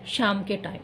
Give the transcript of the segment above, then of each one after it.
शाम के टाइम।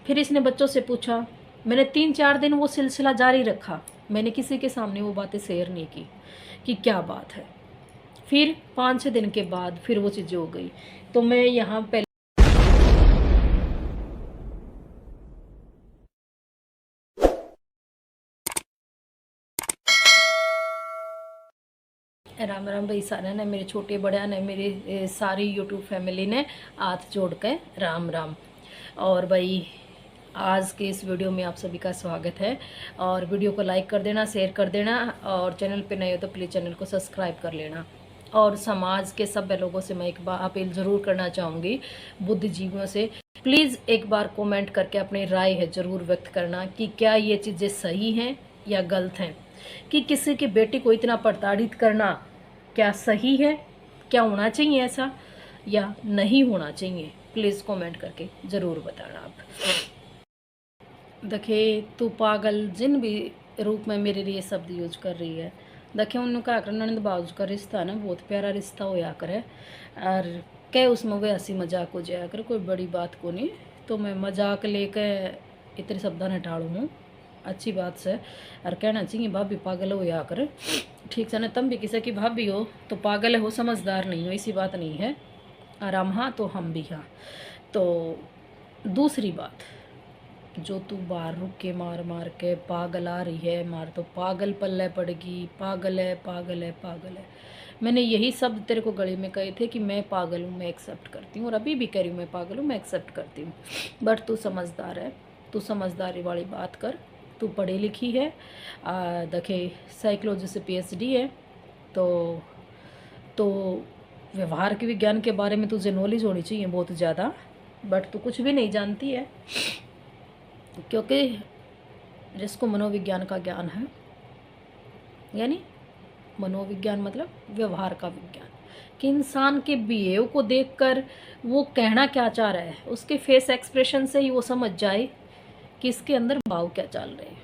फिर इसने बच्चों से पूछा। मैंने 3-4 दिन वो सिलसिला जारी रखा, मैंने किसी के सामने वो बातें शेयर नहीं की कि क्या बात है। फिर 5-6 दिन के बाद फिर वो चीज़ें हो गई। तो मैं यहाँ पहले राम राम भाई सारे ने, मेरे छोटे बड़े ने, मेरी सारी यूट्यूब फैमिली ने हाथ जोड़ के राम राम। और भाई आज के इस वीडियो में आप सभी का स्वागत है। और वीडियो को लाइक कर देना, शेयर कर देना, और चैनल पे नए हो तो प्लीज़ चैनल को सब्सक्राइब कर लेना। और समाज के सब लोगों से मैं एक बार अपील ज़रूर करना चाहूँगी, बुद्धिजीवियों से, प्लीज़ एक बार कमेंट करके अपनी राय है ज़रूर व्यक्त करना कि क्या ये चीज़ें सही हैं या गलत हैं। कि किसी की बेटी को इतना प्रताड़ित करना क्या सही है, क्या होना चाहिए ऐसा या नहीं होना चाहिए, प्लीज़ कमेंट करके ज़रूर बताना आप। देखिए, तू पागल जिन भी रूप में मेरे लिए शब्द यूज कर रही है, देखिए उन्होंने कहा कर ननद बाजू का रिश्ता ना बहुत प्यारा रिश्ता होया करे, और क्या उसमें वे हंसी मजाक हो जाया करे, कोई बड़ी बात को नहीं। तो मैं मजाक लेके इतने शब्दा ने टाड़ू हूँ, अच्छी बात से। और कहना चाहिए भाभी पागल हो या कर, ठीक है ना। तुम भी किसी की भाभी हो तो पागल हो, समझदार नहीं हो, ऐसी बात नहीं है। और हम हाँ तो हम भी हाँ। तो दूसरी बात, जो तू बाहर रुक के मार मार के पागल आ रही है, मार तो पागल पल्ले पड़ेगी, पागल है पागल है पागल है। मैंने यही शब्द तेरे को गले में कहे थे कि मैं पागल हूँ, मैं एक्सेप्ट करती हूँ, और अभी भी कह रही हूँ मैं पागल हूँ, मैं एक्सेप्ट करती हूँ। बट तू समझदार है, तू समझदारी वाली बात कर, तू पढ़ी लिखी है, देखे साइकोलॉजी से PhD है, तो व्यवहार के विज्ञान के बारे में तुझे नॉलेज होनी चाहिए बहुत ज़्यादा। बट तू कुछ भी नहीं जानती है, क्योंकि जिसको मनोविज्ञान का ज्ञान है, यानी मनोविज्ञान मतलब व्यवहार का विज्ञान, कि इंसान के बिहेव को देखकर वो कहना क्या चाह रहा है, उसके फेस एक्सप्रेशन से ही वो समझ जाए कि इसके अंदर भाव क्या चल रहे हैं।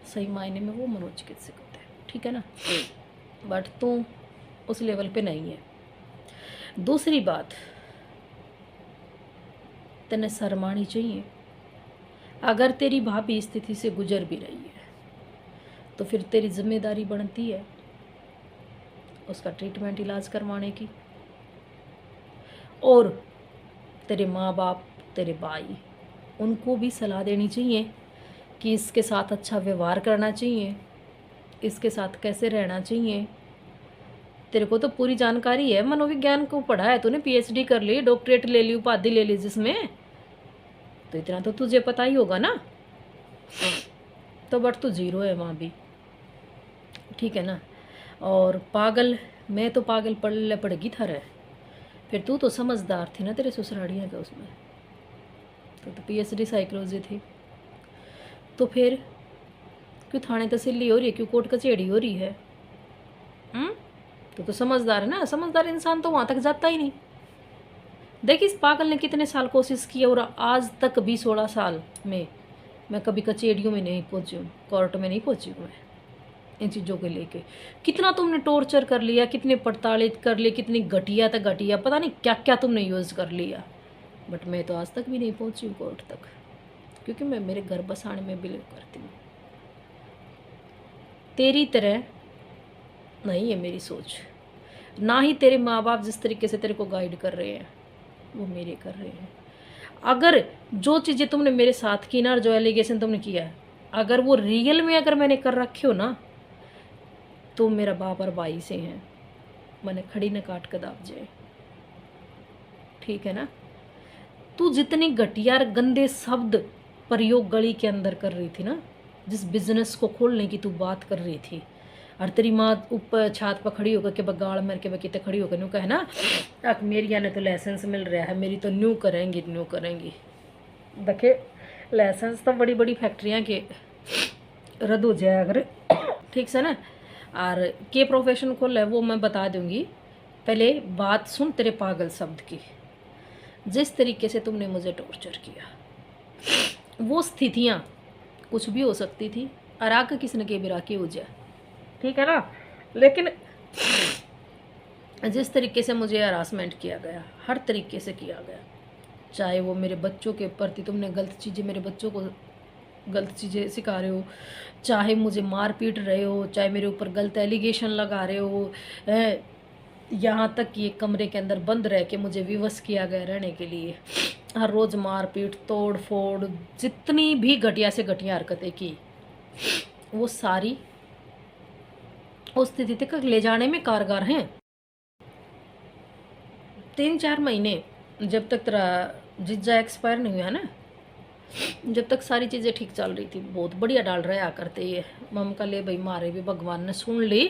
सही मायने में वो मनोचिकित्सक होता है, ठीक है ना। बट तू उस लेवल पे नहीं है। दूसरी बात, तेने शर्म आनी चाहिए। अगर तेरी भाभी स्थिति से गुजर भी रही है तो फिर तेरी जिम्मेदारी बनती है उसका ट्रीटमेंट, इलाज करवाने की। और तेरे माँ बाप, तेरे भाई, उनको भी सलाह देनी चाहिए कि इसके साथ अच्छा व्यवहार करना चाहिए, इसके साथ कैसे रहना चाहिए। तेरे को तो पूरी जानकारी है, मनोविज्ञान को पढ़ा है तूने, PhD कर ली, डॉक्टरेट ले ली, उपाधि ले ली जिसमें, तो इतना तो तुझे पता ही होगा ना। तो बट तू जीरो है वहाँ भी, ठीक है ना। और पागल, मैं तो पागल पड़ेगी था रहे, फिर तू तो समझदार थी ना, तेरे ससुराड़ियाँ का उसमें तो PhD साइकोलॉजी थी। तो फिर क्यों थाने तहसीली हो रही है, क्यों कोर्ट कचहरी हो रही है? तो समझदार है ना, समझदार इंसान तो वहाँ तक जाता ही नहीं। देखिए इस पागल ने कितने साल कोशिश की, और आज तक भी 16 साल में मैं कभी कचहरियों में नहीं पहुँची हूँ, कोर्ट में नहीं पहुँची हूँ मैं इन चीज़ों को लेके। कितना तुमने टॉर्चर कर लिया, कितने प्रताड़ित कर लिए, कितनी घटिया तक घटिया, पता नहीं क्या क्या तुमने यूज़ कर लिया। बट मैं तो आज तक भी नहीं पहुँची हूँ कोर्ट तक, क्योंकि मैं मेरे घर बसाने में बिलीव करती हूँ। तेरी तरह नहीं है मेरी सोच, ना ही तेरे माँ बाप जिस तरीके से तेरे को गाइड कर रहे हैं वो मेरे कर रहे हैं। अगर जो चीज़ें तुमने मेरे साथ की ना, जो एलिगेशन तुमने किया है, अगर वो रियल में अगर मैंने कर रखे हो ना, तो मेरा बाप और भाई से हैं, मैंने खड़ी न काट कर दाब जाए, ठीक है ना। तू जितनी घटिया गंदे शब्द प्रयोग गली के अंदर कर रही थी ना, जिस बिजनेस को खोलने की तू बात कर रही थी, और तेरी माँ ऊपर छात पर खड़ी होकर के बगाड़ मेरे के बकीते खड़ी होकर न्यू कहे ना, अब मेरी ने तो लाइसेंस मिल रहा है, मेरी तो न्यू करेंगी न्यू करेंगी। देखे लाइसेंस तो बड़ी बड़ी फैक्ट्रियाँ के रद्द हो जाए अगर, ठीक से ना। और के प्रोफेशन खोल है वो मैं बता दूंगी, पहले बात सुन तेरे पागल शब्द की। जिस तरीके से तुमने मुझे टॉर्चर किया, वो स्थितियाँ कुछ भी हो सकती थी, और आकर किसने के बिरा की हो जाए, ठीक है ना। लेकिन जिस तरीके से मुझे हरासमेंट किया गया, हर तरीके से किया गया, चाहे वो मेरे बच्चों के प्रति तुमने गलत चीज़ें, मेरे बच्चों को गलत चीज़ें सिखा रहे हो, चाहे मुझे मार पीट रहे हो, चाहे मेरे ऊपर गलत एलिगेशन लगा रहे हो, यहाँ तक कि एक कमरे के अंदर बंद रह के मुझे विवश किया गया रहने के लिए, हर रोज़ मार पीट तोड़ फोड़, जितनी भी घटिया से घटिया हरकतें की, वो सारी उस स्थिति तक ले जाने में कारगर हैं। 3-4 महीने जब तक तेरा जीजा एक्सपायर नहीं हुआ ना, जब तक सारी चीज़ें ठीक चल रही थी, बहुत बढ़िया डाल रहा करते ये मम का ले भाई, मारे भी भगवान ने सुन ली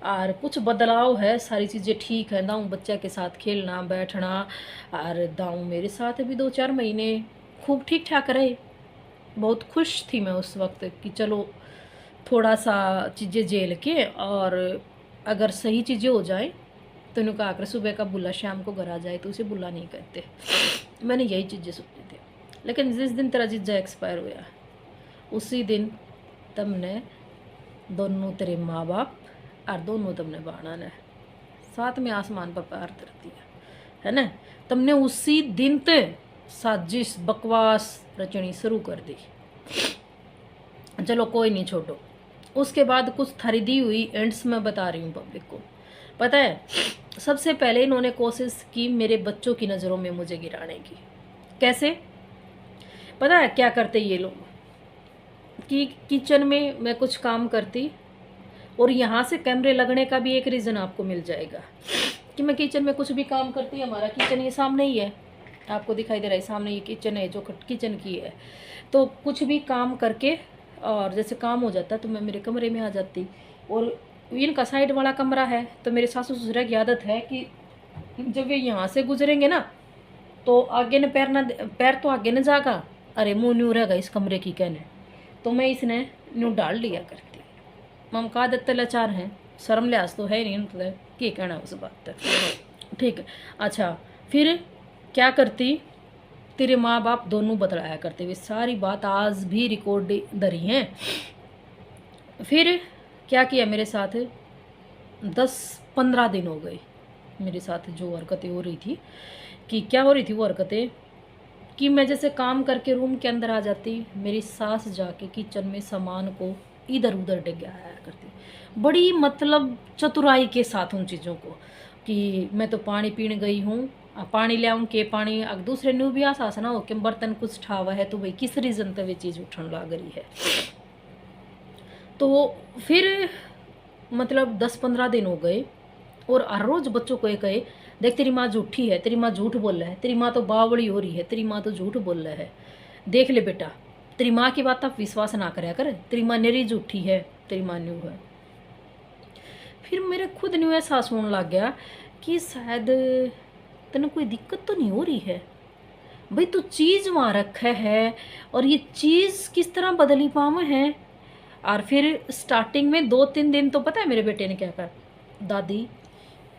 और कुछ बदलाव है, सारी चीज़ें ठीक है। दाऊँ बच्चा के साथ खेलना बैठना, और दाऊँ मेरे साथ भी 2-4 महीने खूब ठीक ठाक रहे। बहुत खुश थी मैं उस वक्त कि चलो थोड़ा सा चीज़ें झेल के, और अगर सही चीज़ें हो जाए तो उन्होंने कहा कर सुबह का बुला शाम को घर आ जाए, तो उसे बुला नहीं कहते। मैंने यही चीज़ें सोची थी। लेकिन जिस दिन तेरा जीजा एक्सपायर हुआ, उसी दिन तुमने दोनों, तेरे माँ बाप और दोनों तुमने बाणा ने साथ में आसमान पर पैर धर दिया है ना। तुमने उसी दिन ते साजिश बकवास रचनी शुरू कर दी। चलो कोई नहीं, छोड़ो। उसके बाद कुछ थरीदी हुई एंड्स में बता रही हूँ पब्लिक को। पता है, सबसे पहले इन्होंने कोशिश की मेरे बच्चों की नज़रों में मुझे गिराने की। कैसे पता है क्या करते ये लोग, कि किचन में मैं कुछ काम करती, और यहाँ से कैमरे लगने का भी एक रीज़न आपको मिल जाएगा कि मैं किचन में कुछ भी काम करती। हमारा किचन ये सामने ही है, आपको दिखाई दे रहा है, सामने ये किचन है जो किचन की है। तो कुछ भी काम करके, और जैसे काम हो जाता तो मैं मेरे कमरे में आ जाती, और इनका साइड वाला कमरा है, तो मेरे सासू ससुर की आदत है कि जब ये यहाँ से गुजरेंगे ना, तो आगे न पैर तो आगे न जागा, अरे मुँह न्यू रहेगा इस कमरे की कहने, तो मैं इसने न्यू डाल लिया करती। मम का आदत लाचार है, शर्म लिहाज तो है नहीं, मतलब क्या कहना उस बात पर। ठीक है, अच्छा फिर क्या करती, तेरे माँ बाप दोनों बतलाया करते हुए सारी बात आज भी रिकॉर्ड धरी हैं। फिर क्या किया मेरे साथ, 10-15 दिन हो गए मेरे साथ जो हरकतें हो रही थी। कि क्या हो रही थी वो हरकतें, कि मैं जैसे काम करके रूम के अंदर आ जाती, मेरी सास जाके किचन में सामान को इधर उधर डगाया करती, बड़ी मतलब चतुराई के साथ उन चीज़ों को। कि मैं तो पानी पीने गई हूँ, पानी ले आऊँ के पानी, अगर दूसरे न्यू भी आसास ना हो कि बर्तन कुछ ठावा है, तो भाई किस रीज़न तक वे चीज़ उठन लग रही है। तो फिर मतलब 10-15 दिन हो गए, और हर रोज़ बच्चों को ये कहे, देख तेरी माँ झूठी है, तेरी माँ झूठ बोल रहा है, तेरी माँ तो बावड़ी हो रही है, तेरी माँ तो झूठ बोल रहा है, देख ले बेटा, तेरी माँ की बात आप विश्वास ना कराया कर, तेरी माँ नेरी झूठी है, तेरी माँ न्यू है। फिर मेरे खुद न्यू एहसास होने लग गया कि शायद तेन कोई दिक्कत तो नहीं हो रही है भाई, तू चीज़ वहाँ रखा है, और ये चीज़ किस तरह बदली पावे है। और फिर स्टार्टिंग में 2-3 दिन तो पता है मेरे बेटे ने क्या कहा, दादी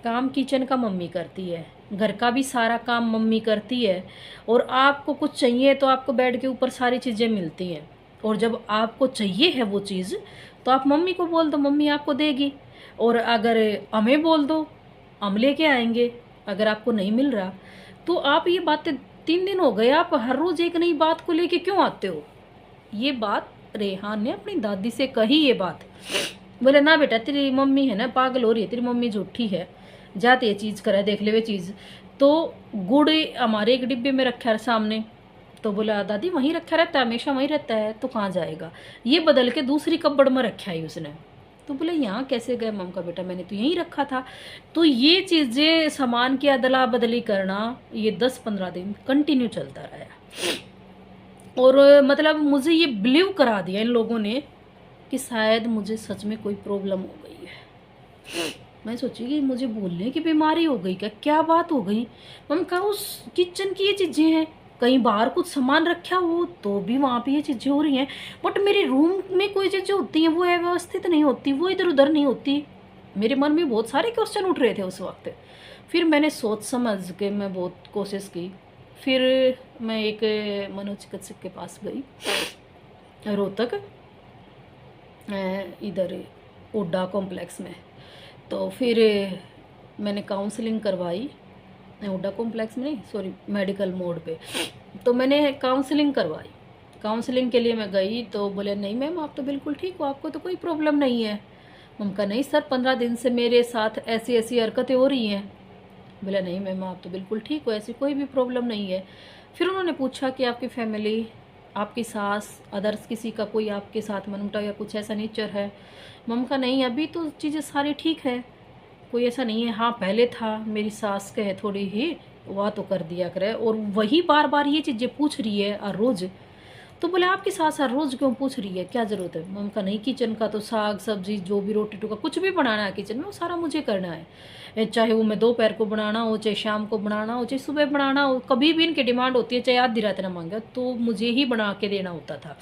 काम किचन का मम्मी करती है, घर का भी सारा काम मम्मी करती है, और आपको कुछ चाहिए तो आपको बेड के ऊपर सारी चीज़ें मिलती हैं, और जब आपको चाहिए है वो चीज़ तो आप मम्मी को बोल दो, मम्मी आपको देगी, और अगर हमें बोल दो हम लेके आएंगे। अगर आपको नहीं मिल रहा तो आप, ये बातें 3 दिन हो गए, आप हर रोज़ एक नई बात को लेके क्यों आते हो। ये बात रेहान ने अपनी दादी से कही। ये बात बोले, ना बेटा तेरी मम्मी है ना पागल हो रही है, तेरी मम्मी झूठी है, जाते ये चीज़ करे देख ले वे चीज़। तो गुड़ हमारे एक डिब्बे में रखा है सामने, तो बोला दादी वहीं रखा रहता है, हमेशा वहीं रहता है, तो कहाँ जाएगा, ये बदल के दूसरी कब्बड़ में रखा है उसने। तो बोले यहाँ कैसे गए मम का बेटा, मैंने तो यहीं रखा था। तो ये चीज़ें सामान की अदला बदली करना, ये 10-15 दिन कंटिन्यू चलता रहा, और मतलब मुझे ये बिलीव करा दिया इन लोगों ने कि शायद मुझे सच में कोई प्रॉब्लम हो गई है। मैं सोची कि मुझे बोलने की बीमारी हो गई, क्या बात हो गई। मम कहा उस किचन की ये चीज़ें हैं, कहीं बाहर कुछ सामान रखा हो तो भी वहाँ पे ये चीज़ें हो रही हैं, बट मेरे रूम में कोई चीज़ें होती हैं वो अव्यवस्थित नहीं होती, वो इधर उधर नहीं होती। मेरे मन में बहुत सारे क्वेश्चन उठ रहे थे उस वक्त। फिर मैंने सोच समझ के मैं बहुत कोशिश की। फिर मैं एक मनोचिकित्सक के पास गई, रोहतक, इधर ओडा कॉम्प्लेक्स में। तो फिर मैंने काउंसलिंग करवाई, हुड्डा कॉम्प्लेक्स में नहीं, सॉरी, मेडिकल मोड पे। तो मैंने काउंसलिंग करवाई। काउंसलिंग के लिए मैं गई तो बोले नहीं मैम आप तो बिल्कुल ठीक हो, आपको तो कोई प्रॉब्लम नहीं है। मैम कहा नहीं सर 15 दिन से मेरे साथ ऐसी ऐसी हरकतें हो रही हैं। बोला नहीं मैम आप तो बिल्कुल ठीक हो, ऐसी कोई भी प्रॉब्लम नहीं है। फिर उन्होंने पूछा कि आपकी फैमिली, आपकी सास, अदर्स किसी का कोई आपके साथ मनमुटाव या कुछ ऐसा नेचर है। मम का नहीं अभी तो चीज़ें सारी ठीक है, कोई ऐसा नहीं है। हाँ पहले था, मेरी सास के है थोड़ी ही, वह तो कर दिया करे और वही बार बार ये चीज़ें पूछ रही है और रोज़। तो बोले आपकी सास हर रोज़ क्यों पूछ रही है, क्या ज़रूरत है। मम का नहीं किचन का तो साग सब्जी जो भी रोटी टुका कुछ भी बनाना है किचन में वो सारा मुझे करना है, चाहे वो मैं दोपहर को बनाना हो, चाहे शाम को बनाना हो, चाहे सुबह बनाना हो, कभी भी इनकी डिमांड होती है, चाहे आधी रात ना मांगे तो मुझे ही बना के देना होता था।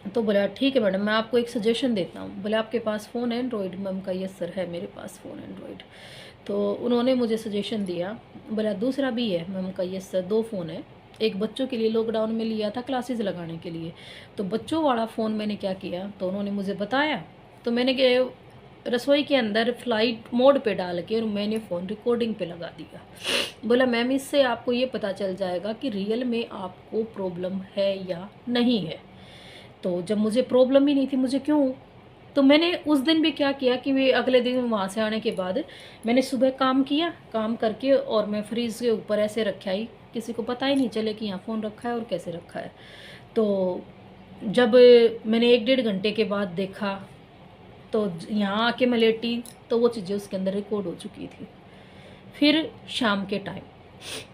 तो बोला ठीक है मैडम मैं आपको एक सजेशन देता हूँ। बोले आपके पास फ़ोन है एंड्रॉयड। मैम का यस सर है मेरे पास फ़ोन एंड्रॉयड। तो उन्होंने मुझे सजेशन दिया, बोला दूसरा भी है। मैम का यस सर 2 फ़ोन है, एक बच्चों के लिए लॉकडाउन में लिया था क्लासेस लगाने के लिए, तो बच्चों वाला फ़ोन मैंने क्या किया, तो उन्होंने मुझे बताया तो मैंने रसोई के अंदर फ्लाइट मोड पे डाल के और मैंने फ़ोन रिकॉर्डिंग पे लगा दिया। बोला मैम इससे आपको ये पता चल जाएगा कि रियल में आपको प्रॉब्लम है या नहीं है। तो जब मुझे प्रॉब्लम ही नहीं थी मुझे क्यों। तो मैंने उस दिन भी क्या किया कि मैं अगले दिन वहाँ से आने के बाद मैंने सुबह काम किया, काम करके और मैं फ्रीज़ के ऊपर ऐसे रखा ही, किसी को पता ही नहीं चले कि यहाँ फ़ोन रखा है और कैसे रखा है। तो जब मैंने 1-1.5 घंटे के बाद देखा तो यहाँ आके मैं लेटी तो वो चीज़ें उसके अंदर रिकॉर्ड हो चुकी थी। फिर शाम के टाइम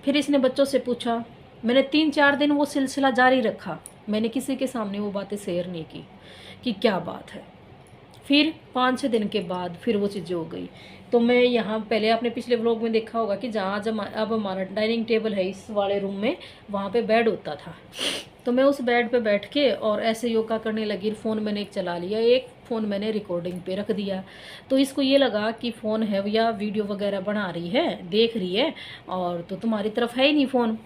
फिर इसने बच्चों से पूछा, मैंने 3-4 दिन वो सिलसिला जारी रखा, मैंने किसी के सामने वो बातें शेयर नहीं की कि क्या बात है। फिर 5-6 दिन के बाद फिर वो चीज़ें हो गई। तो मैं यहाँ पहले आपने पिछले व्लॉग में देखा होगा कि जहाँ जब अब हमारा डाइनिंग टेबल है इस वाले रूम में, वहाँ पे बेड होता था। तो मैं उस बेड पे बैठ के और ऐसे योगा करने लगी। फ़ोन मैंने एक चला लिया, एक फ़ोन मैंने रिकॉर्डिंग पे रख दिया। तो इसको ये लगा कि फ़ोन है या वीडियो वगैरह बना रही है, देख रही है, और तो तुम्हारी तरफ है ही नहीं फ़ोन।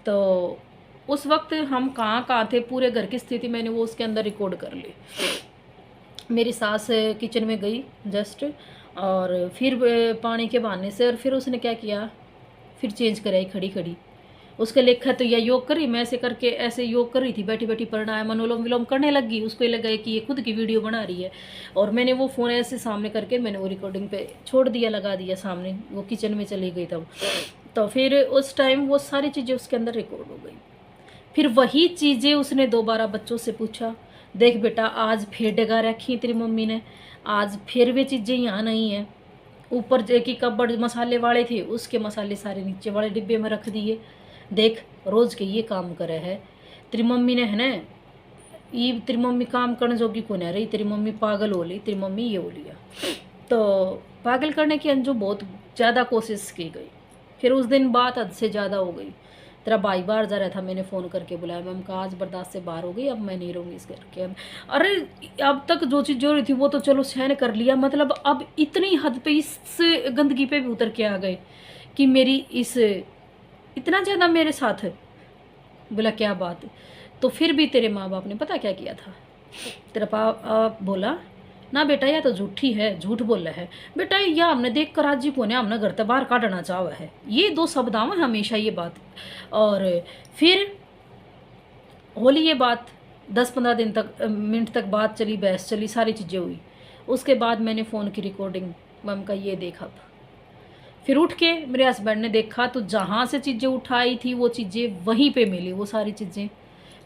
तो उस वक्त हम कहाँ थे, पूरे घर की स्थिति मैंने वो उसके अंदर रिकॉर्ड कर ली। मेरी सास किचन में गई जस्ट, और फिर पानी के बहाने से, और फिर उसने क्या किया, फिर चेंज कराई खड़ी खड़ी। उसके लेखा तो यह योग करी, मैं ऐसे करके ऐसे योग कर रही थी, बैठी बैठी प्राणायाम अनुलोम विलोम करने लगी। उसको ये लगा कि ये खुद की वीडियो बना रही है, और मैंने वो फ़ोन ऐसे सामने करके मैंने वो रिकॉर्डिंग पे छोड़ दिया, लगा दिया सामने। वो किचन में चली गई तब। तो फिर उस टाइम वो सारी चीज़ें उसके अंदर रिकॉर्ड हो गई। फिर वही चीज़ें उसने दोबारा बच्चों से पूछा, देख बेटा आज फिर डगा रखी तेरी मम्मी ने, आज फिर वे चीज़ें यहाँ नहीं है। ऊपर जो कि कपबोर्ड मसाले वाले थे उसके मसाले सारे नीचे वाले डिब्बे में रख दिए। देख रोज़ के ये काम करे है तेरी मम्मी ने, है ना, ये तेरी मम्मी काम करने जोगी को नहीं रही, तेरी मम्मी पागल हो ली, तेरी मम्मी ये हो लिया। तो पागल करने की अंजू बहुत ज़्यादा कोशिश की गई। फिर उस दिन बात हद से ज़्यादा हो गई। तेरा भाई बाहर जा रहा था, मैंने फ़ोन करके बुलाया, मैम का आज बर्दाश्त से बाहर हो गई, अब मैं नहीं रहूँगी इस घर के अंदर। अरे अब तक जो चीज़ जो रही थी वो तो चलो सहन कर लिया, मतलब अब इतनी हद पे इस गंदगी पे भी उतर के आ गए कि मेरी इस इतना ज़्यादा मेरे साथ है। बोला क्या बात है। तो फिर भी तेरे माँ बाप ने पता क्या किया था, तेरा पाप बोला ना बेटा यह तो झूठी है, झूठ बोल रहा है बेटा, या हमने देख कर आज को ने हमने घर से बाहर काटना चाहा है। ये 2 शब्द आवे हमेशा ये बात। और फिर होली ये बात 10-15 दिन तक मिनट तक बात चली, बहस चली, सारी चीज़ें हुई। उसके बाद मैंने फ़ोन की रिकॉर्डिंग मम का ये देखा। फिर उठ के मेरे हस्बैंड ने देखा तो जहाँ से चीज़ें उठाई थी वो चीज़ें वहीं पे मिली, वो सारी चीज़ें।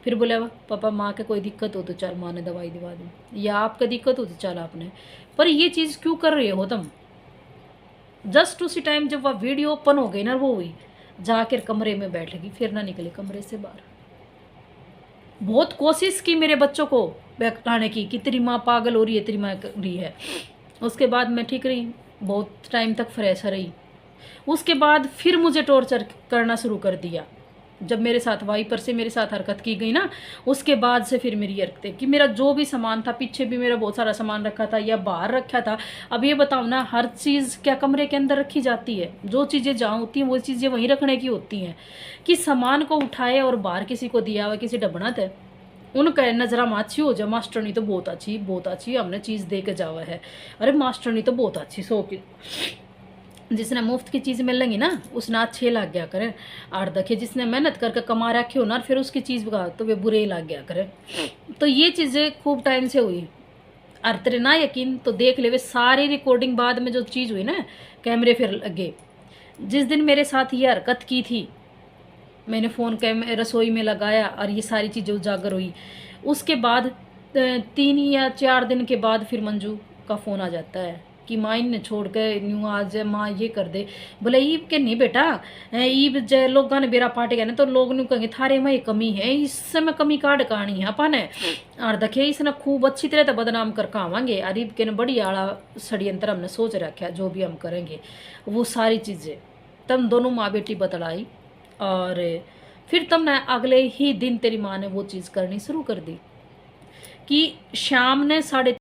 फिर बोला पापा माँ के कोई दिक्कत हो तो चल माँ ने दवाई दिवा दी, या आपका दिक्कत हो तो चल आपने, पर ये चीज़ क्यों कर रहे हो तुम। जस्ट उसी टाइम जब वह वीडियो ओपन हो गई ना, वो हुई, जाकर कमरे में बैठ गई, फिर ना निकले कमरे से बाहर। बहुत कोशिश की मेरे बच्चों को बहकाने की कि तेरी माँ पागल हो रही है, तेरी माँ कर रही है। उसके बाद मैं ठीक रही, बहुत टाइम तक फ्रेश रही। उसके बाद फिर मुझे टॉर्चर करना शुरू कर दिया। जब मेरे साथ वाइपर से मेरे साथ हरकत की गई ना, उसके बाद से फिर मेरी हरकतें कि मेरा जो भी सामान था, पीछे भी मेरा बहुत सारा सामान रखा था या बाहर रखा था। अब ये बताओ ना, हर चीज़ क्या कमरे के अंदर रखी जाती है? जो चीज़ें जहाँ होती हैं वो चीज़ें वहीं रखने की होती हैं। कि सामान को उठाए और बाहर किसी को दिया हुआ, किसी डबनत है, उनका नज़रा में अच्छी हो जाए, मास्टरनी तो बहुत अच्छी हमने चीज़ दे के जावा है, अरे मास्टरनी तो बहुत अच्छी सो की। जिसने मुफ्त की चीज़ मिलेंगी ना उसने अच्छे लग गया करे। और देखिए जिसने मेहनत करके कमा रखी हो ना फिर उसकी चीज़ बगा तो वे बुरे ही लग गया करे। तो ये चीज़ें खूब टाइम से हुई। और तेरे ना यकीन तो देख ले वे सारी रिकॉर्डिंग बाद में जो चीज़ हुई ना कैमरे फिर लगे। जिस दिन मेरे साथ ये हरकत की थी मैंने फ़ोन रसोई में लगाया और ये सारी चीज़ें उजागर हुई। उसके बाद 3 या 4 दिन के बाद फिर मंजू का फ़ोन आ जाता है कि माँ इन्हें छोड़ के न्यू आज माँ ये कर दे। बोले ईब के नहीं बेटा, ईब जय लोग ने बेरा पाटे गए ना तो लोग न्यू कहेंगे थारे में ये कमी है, इससे में कमी काट कहानी है अपन है। और देखिए इसने खूब अच्छी तरह तो बदनाम कर आवांगे। और ईब के ने बड़ी आड़ा षड्यंत्र हमने सोच रखा जो भी हम करेंगे वो सारी चीज़ें तब दोनों माँ बेटी बतलाई। और फिर तब ना अगले ही दिन तेरी माँ ने वो चीज़ करनी शुरू कर दी कि शाम ने 3:30